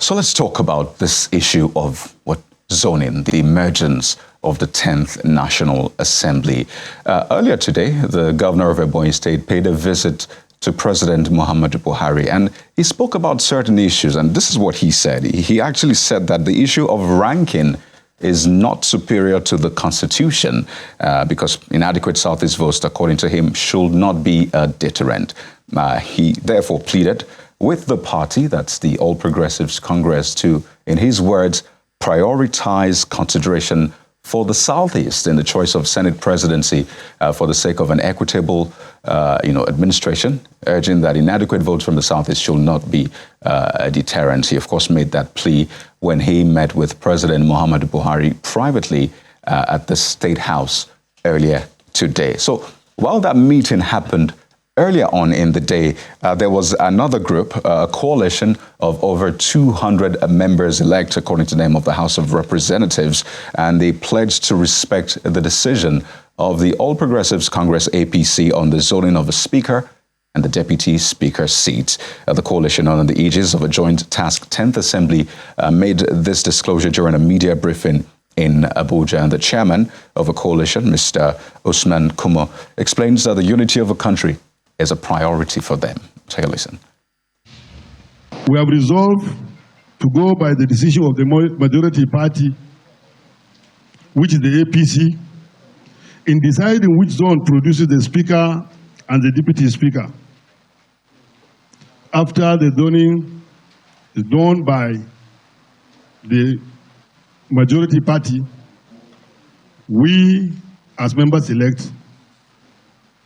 So let's talk about this issue of what zoning, the emergence of the 10th National Assembly. Earlier today, the governor of Eboni State paid a visit to President Muhammadu Buhari, and he spoke about certain issues, and this is what he said. He actually said that the issue of ranking is not superior to the Constitution because inadequate Southeast votes, according to him, should not be a deterrent. He therefore pleaded with the party, that's the All Progressives Congress, to, in his words, prioritize consideration for the Southeast in the choice of Senate presidency for the sake of an equitable administration, urging that inadequate votes from the Southeast should not be a deterrent. He, of course, made that plea when he met with President Muhammadu Buhari privately at the State House earlier today. So while that meeting happened earlier on in the day, there was another group, a coalition of over 200 members-elect, according to the name of the House of Representatives, and they pledged to respect the decision of the All Progressives Congress, APC, on the zoning of a speaker and the deputy speaker seats. The coalition, under the aegis of a joint task 10th Assembly, made this disclosure during a media briefing in Abuja, and the chairman of a coalition, Mr. Usman Kumo, explains that the unity of a country is a priority for them. Take a listen. We have resolved to go by the decision of the majority party, which is the APC, in deciding which zone produces the speaker and the deputy speaker. After the zoning is done by the majority party, we, as members-elect,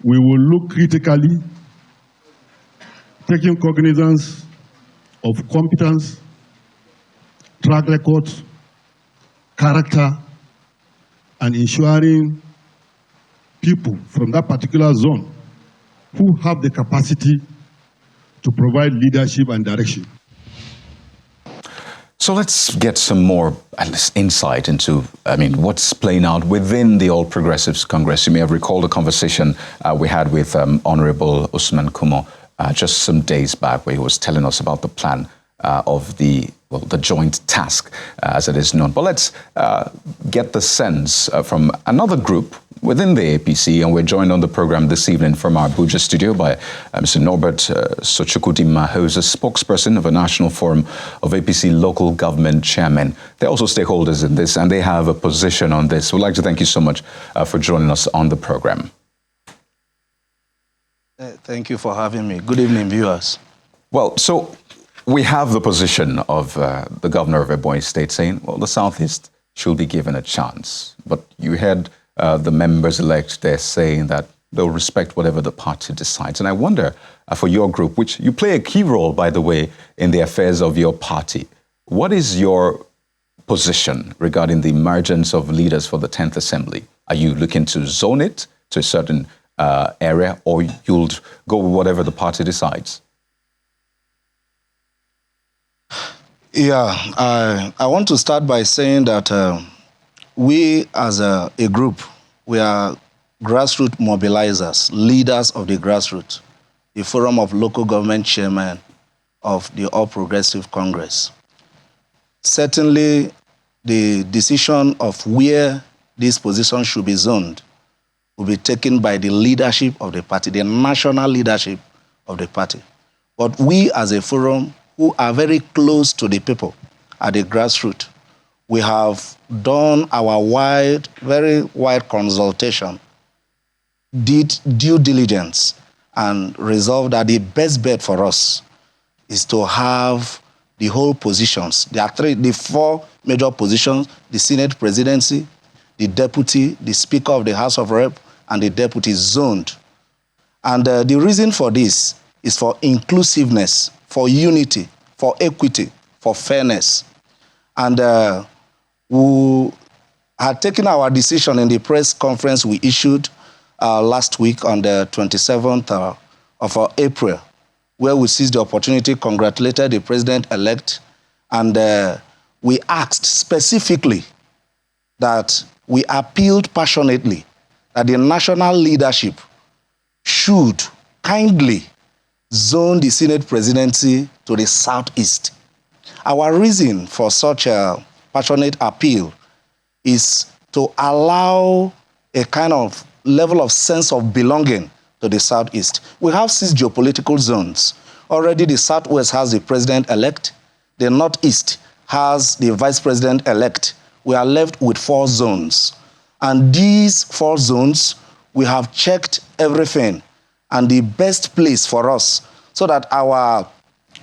we will look critically, taking cognizance of competence, track record, character, and ensuring people from that particular zone who have the capacity to provide leadership and direction. So let's get some more insight into, what's playing out within the All Progressives Congress. You may have recalled a conversation we had with Honorable Usman Kumo just some days back, where he was telling us about the plan of the joint task, as it is known. But let's get the sense from another group within the APC, and we're joined on the program this evening from our Abuja studio by Mr. Norbert Sochukudima, who's a spokesperson of a national forum of APC local government chairmen. They're also stakeholders in this, and they have a position on this. We'd like to thank you so much for joining us on the program. Thank you for having me. Good evening, viewers. Well, so we have the position of the governor of Eboni State saying, well, the Southeast should be given a chance. But you heard the members-elect there saying that they'll respect whatever the party decides. And I wonder, for your group, which you play a key role, by the way, in the affairs of your party, what is your position regarding the emergence of leaders for the 10th Assembly? Are you looking to zone it to a certain area, or you'll go with whatever the party decides? Yeah, I want to start by saying that we as a group, we are grassroots mobilizers, leaders of the grassroots, the Forum of Local Government Chairmen of the All Progressive Congress. Certainly, the decision of where this position should be zoned will be taken by the leadership of the party, the national leadership of the party. But we as a forum who are very close to the people at the grassroots, we have done our very wide consultation, did due diligence, and resolved that the best bet for us is to have the whole positions. There are the four major positions: the Senate presidency, the deputy, the Speaker of the House of Rep, and the deputy zoned. And the reason for this is for inclusiveness, for unity, for equity, for fairness. And we had taken our decision in the press conference we issued last week on the 27th of April, where we seized the opportunity, congratulated the president-elect, and we asked specifically that we appealed passionately that the national leadership should kindly zone the Senate presidency to the Southeast. Our reason for such a passionate appeal is to allow a kind of level of sense of belonging to the Southeast. We have 6 geopolitical zones. Already the Southwest has the president-elect, the Northeast has the vice president-elect. We are left with 4 zones. And these 4 zones, we have checked everything and the best place for us so that our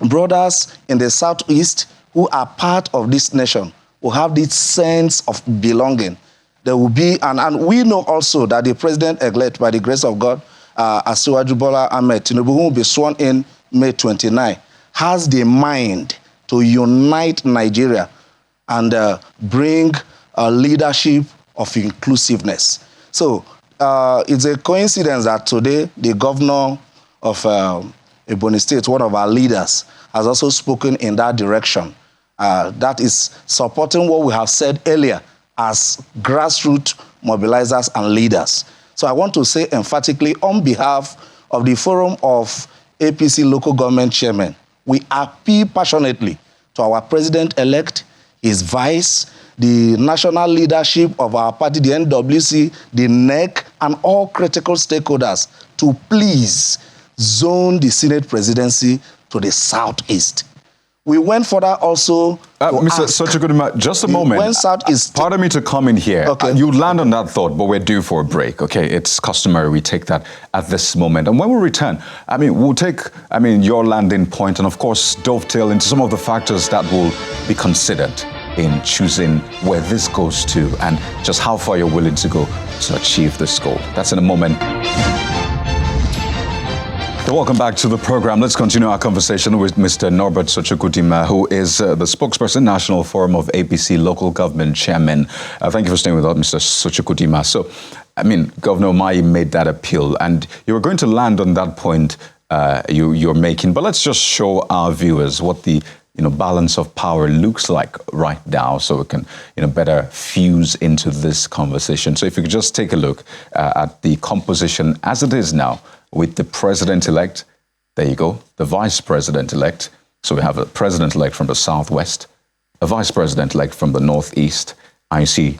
brothers in the Southeast who are part of this nation will have this sense of belonging. There will be, and we know also that the president-elect, by the grace of God, Asiwaju Bola Ahmed Tinubu, who will be sworn in May 29, has the mind to unite Nigeria and bring a leadership of inclusiveness. So it's a coincidence that today the governor of Eboni State, one of our leaders, has also spoken in that direction. That is supporting what we have said earlier as grassroots mobilizers and leaders. So I want to say emphatically on behalf of the Forum of APC local government chairmen, we appeal passionately to our president-elect, his vice, the national leadership of our party, the NWC, the NEC, and all critical stakeholders to please zone the Senate presidency to the Southeast. We went further also Mr. Sochikudima, just a moment. When Southeast... Pardon me to come in here. Okay. You land on that thought, but we're due for a break, okay? It's customary we take that at this moment. And when we return, we'll take, your landing point and, of course, dovetail into some of the factors that will be considered in choosing where this goes to and just how far you're willing to go to achieve this goal. That's in a moment. Welcome back to the program. Let's continue our conversation with Mr. Norbert Sochikudima, who is the spokesperson, National Forum of APC Local Government Chairman. Thank you for staying with us, Mr. Sochikudima. So, Governor Mai made that appeal, and you were going to land on that point you're making. But let's just show our viewers what the balance of power looks like right now, so we can better fuse into this conversation. So if you could just take a look at the composition as it is now, with the president-elect, there you go, the vice president-elect. So we have a president-elect from the Southwest, a vice president-elect from the Northeast. I see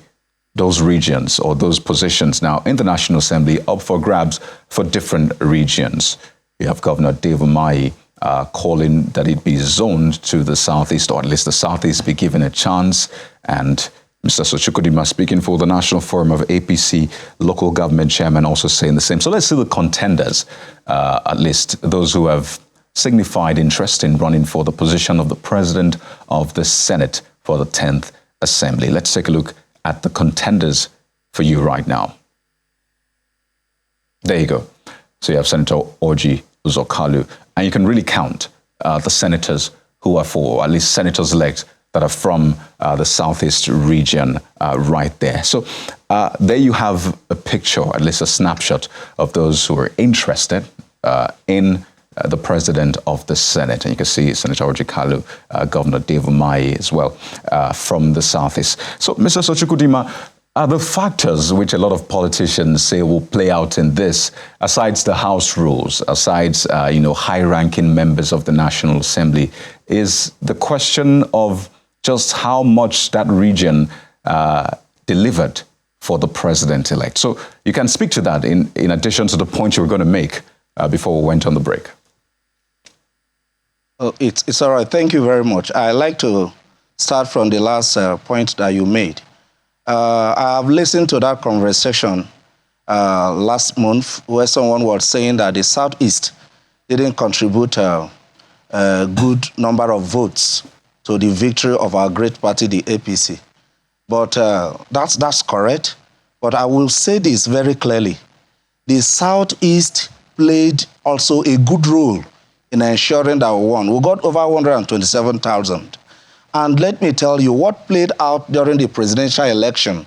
those regions or those positions now in the National Assembly up for grabs for different regions. You have Governor Dave Umahi calling that it be zoned to the Southeast, or at least the Southeast be given a chance, and Mr. Sochikudima, speaking for the National Forum of APC local government chairman, also saying the same. So let's see the contenders, at least those who have signified interest in running for the position of the president of the Senate for the 10th Assembly. Let's take a look at the contenders for you right now. There you go. So you have Senator Orji Uzokalu, and you can really count the senators who are for, or at least senators-elect that are from the Southeast region right there. So there you have a picture, at least a snapshot of those who are interested in the president of the Senate. And you can see Senator Orji Kalu, Governor Dave Umahi as well from the Southeast. So Mr. Sochikudima, are the factors which a lot of politicians say will play out in this, aside the House rules, aside high-ranking members of the National Assembly, is the question of just how much that region delivered for the president-elect. So you can speak to that in addition to the point you were going to make before we went on the break. Oh, it's all right. Thank you very much. I'd like to start from the last point that you made. I have listened to that conversation last month where someone was saying that the Southeast didn't contribute a good number of votes to the victory of our great party, the APC. But that's correct. But I will say this very clearly. The Southeast played also a good role in ensuring that we won. We got over 127,000. And let me tell you what played out during the presidential election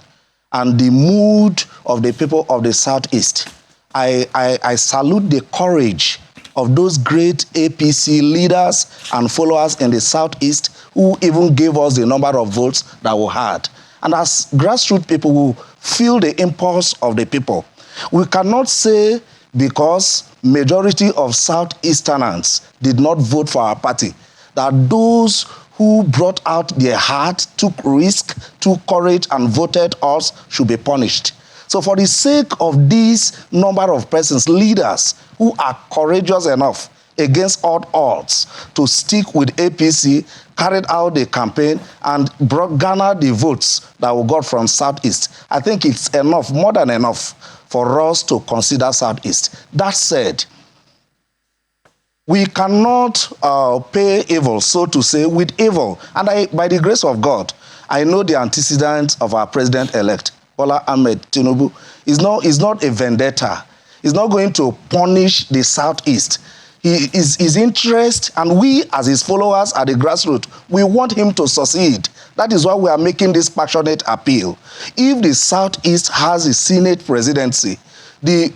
and the mood of the people of the Southeast. I salute the courage of those great APC leaders and followers in the Southeast who even gave us the number of votes that we had. And as grassroots people who feel the impulse of the people, we cannot say because majority of Southeasterners did not vote for our party, that those who brought out their heart, took risk, took courage, and voted us should be punished. So for the sake of this number of persons, leaders who are courageous enough against all odds to stick with APC, carried out the campaign, and garnered the votes that we got from Southeast, I think it's enough, more than enough, for us to consider Southeast. That said, we cannot pay evil, so to say, with evil. And by the grace of God, I know the antecedents of our president-elect, Bola Ahmed Tinubu, is not a vendetta. He's not going to punish the Southeast. His interest, and we as his followers at the grassroots, we want him to succeed. That is why we are making this passionate appeal. If the Southeast has a Senate presidency,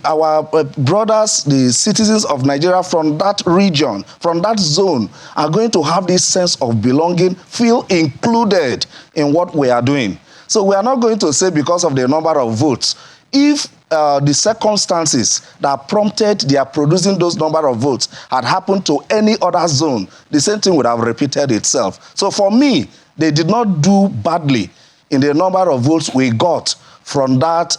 our brothers, the citizens of Nigeria from that region, from that zone, are going to have this sense of belonging, feel included in what we are doing. So we are not going to say because of the number of votes. If the circumstances that prompted their producing those number of votes had happened to any other zone, the same thing would have repeated itself. So for me, they did not do badly in the number of votes we got from that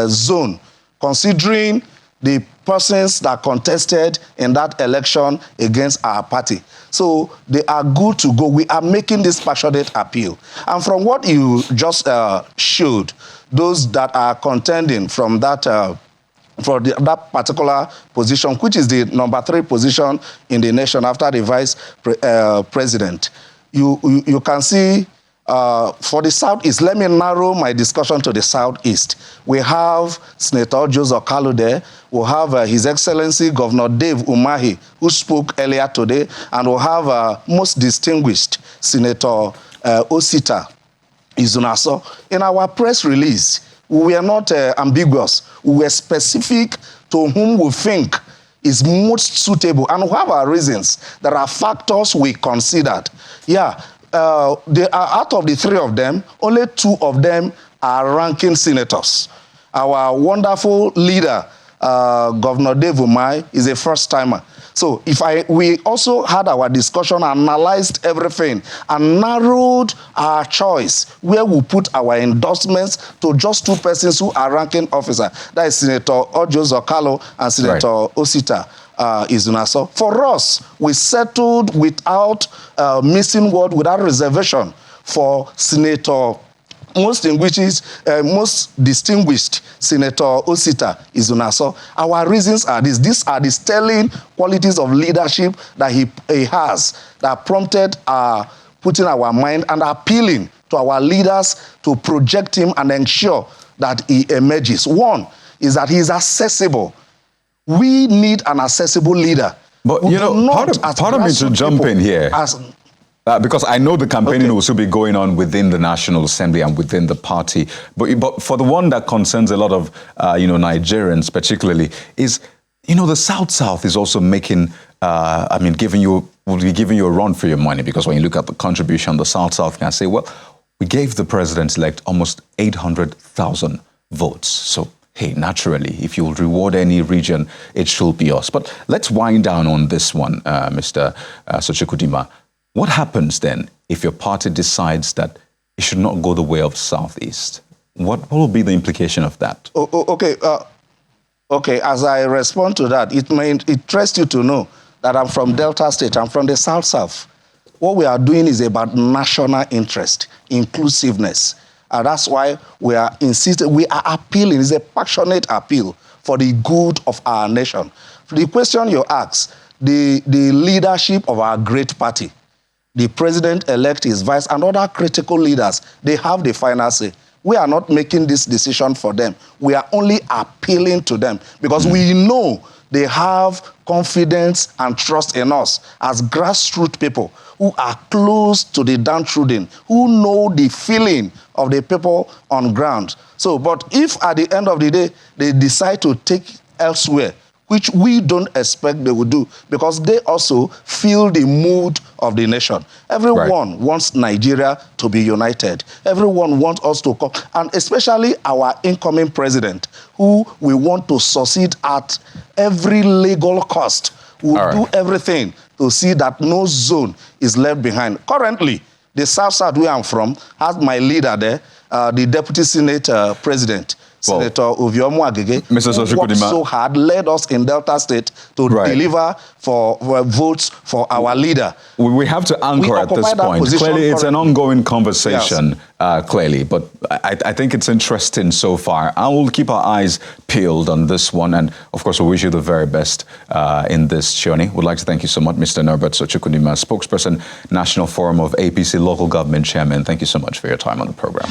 zone, considering the persons that contested in that election against our party. So they are good to go. We are making this passionate appeal. And from what you just showed, those that are contending from that that particular position, which is the number 3 position in the nation after the vice president, you can see for the Southeast, let me narrow my discussion to the Southeast. We have Senator Joseph Kalu there. We'll have His Excellency Governor Dave Umahi, who spoke earlier today. And we'll have most distinguished Senator Osita, Izunaso. In our press release, we were not ambiguous. We were specific to whom we think is most suitable. And we have our reasons. There are factors we considered. Yeah. They are, out of the 3 of them, only 2 of them are ranking senators. Our wonderful leader, Governor Dave Umahi, is a first-timer. So we also had our discussion, analyzed everything, and narrowed our choice where we put our endorsements to just 2 persons who are ranking officer. That is Senator Ojo Zokalo and Senator Osita. Izunaso. For us, we settled without missing word, without reservation, for Senator most distinguished Senator Osita Izunaso. Our reasons are these. These are the sterling qualities of leadership that he has that prompted putting our mind and appealing to our leaders to project him and ensure that he emerges. One is that he is accessible. We need an accessible leader. But, you know, pardon me to jump in here. Because I know the campaigning will still be going on within the National Assembly and within the party. But for the one that concerns a lot of, Nigerians particularly, is, the South is also making, will be giving you a run for your money. Because when you look at the contribution, the South can say, well, we gave the president-elect almost 800,000 votes. So, hey, naturally, if you'll reward any region, it should be us. But let's wind down on this one, Mr. Sochikudima. What happens then if your party decides that it should not go the way of Southeast? What will be the implication of that? Okay, as I respond to that, it interests you to know that I'm from Delta State. I'm from the South. What we are doing is about national interest, inclusiveness. And that's why we are insisting, we are appealing, it's a passionate appeal for the good of our nation. The question you ask, the leadership of our great party, the president-elect, his vice, and other critical leaders, they have the final say. We are not making this decision for them. We are only appealing to them because we know they have confidence and trust in us as grassroots people who are close to the downtrodden, who know the feeling of the people on ground. So, but if at the end of the day, they decide to take elsewhere, which we don't expect they will do, because they also feel the mood of the nation. Everyone wants Nigeria to be united. Everyone wants us to come, and especially our incoming president, who we want to succeed at every legal cost. We'll do everything to see that no zone is left behind. Currently, the South where I'm from has my leader there, the Deputy Senate President, Senator Oviomo Agege, who worked so hard, led us in Delta State to deliver for votes for our leader. We have to anchor at this point. Clearly, it's an ongoing conversation, clearly, but I think it's interesting so far. I will keep our eyes peeled on this one, and of course, we wish you the very best in this journey. We'd like to thank you so much, Mr. Norbert Sochukwudima, spokesperson, National Forum of APC Local Government Chairman. Thank you so much for your time on the program.